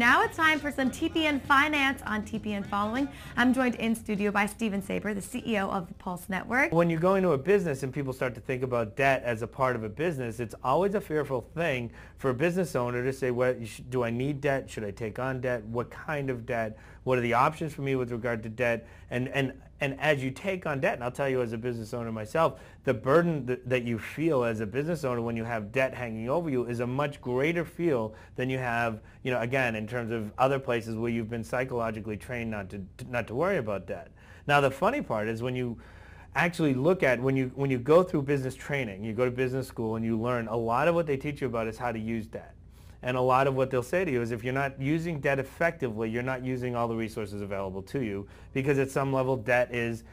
Now it's time for some TPN Finance on TPN Following. I'm joined in studio by Steven Saber, the CEO of the Pulse Network. When you go into a business and people start to think about debt as a part of a business, it's always a fearful thing for a business owner to say, do I need debt? Should I take on debt? What kind of debt? What are the options for me with regard to debt? And as you take on debt, and I'll tell you as a business owner myself, the burden that you feel as a business owner when you have debt hanging over you is a much greater feel than you have, again, in terms of other places where you've been psychologically trained not to worry about debt. Now, the funny part is when you actually look at, when you go through business training, you go to business school and you learn, a lot of what they teach you about is how to use debt. And a lot of what they'll say to you is if you're not using debt effectively, you're not using all the resources available to you, because at some level debt is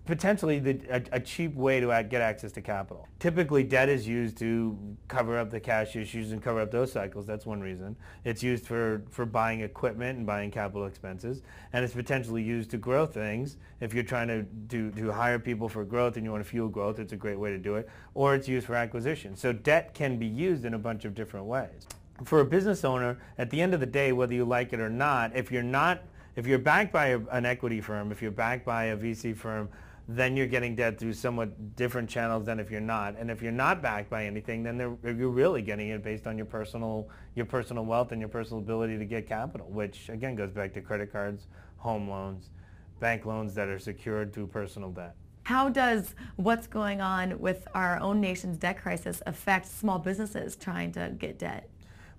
potentially a cheap way to get access to capital. Typically debt is used to cover up the cash issues and cover up those cycles. That's one reason. It's used for buying equipment and buying capital expenses, and it's potentially used to grow things. If you're trying to hire people for growth and you want to fuel growth, it's a great way to do it. Or it's used for acquisition. So debt can be used in a bunch of different ways. For a business owner, at the end of the day, whether you like it or not, if you're backed by an equity firm, if you're backed by a VC firm, then you're getting debt through somewhat different channels than if you're not. And if you're not backed by anything, then you're really getting it based on your personal wealth and your personal ability to get capital, which again goes back to credit cards, home loans, bank loans that are secured through personal debt. How does what's going on with our own nation's debt crisis affect small businesses trying to get debt?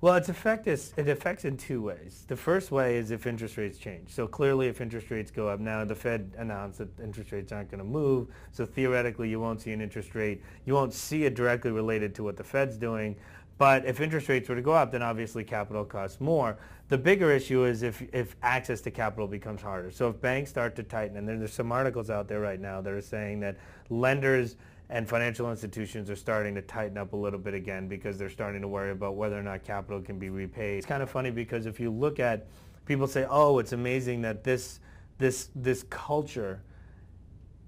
Well, it affects in two ways. The first way is if interest rates change. So clearly if interest rates go up, now the Fed announced that interest rates aren't going to move, so theoretically you won't see an interest rate. You won't see it directly related to what the Fed's doing, but if interest rates were to go up, then obviously capital costs more. The bigger issue is if access to capital becomes harder. So if banks start to tighten, and there's some articles out there right now that are saying that lenders and financial institutions are starting to tighten up a little bit again because they're starting to worry about whether or not capital can be repaid. It's kind of funny because if you look at, people say, oh, it's amazing that this culture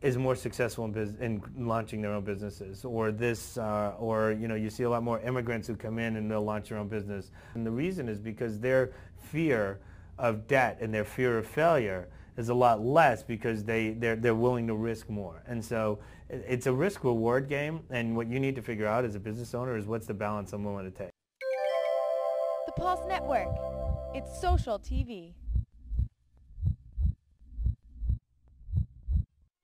is more successful in launching their own businesses, or you see a lot more immigrants who come in and they'll launch their own business. And the reason is because their fear of debt and their fear of failure is a lot less because they're willing to risk more. And so it's a risk-reward game, and what you need to figure out as a business owner is what's the balance I'm willing to take. The Pulse Network. It's social TV.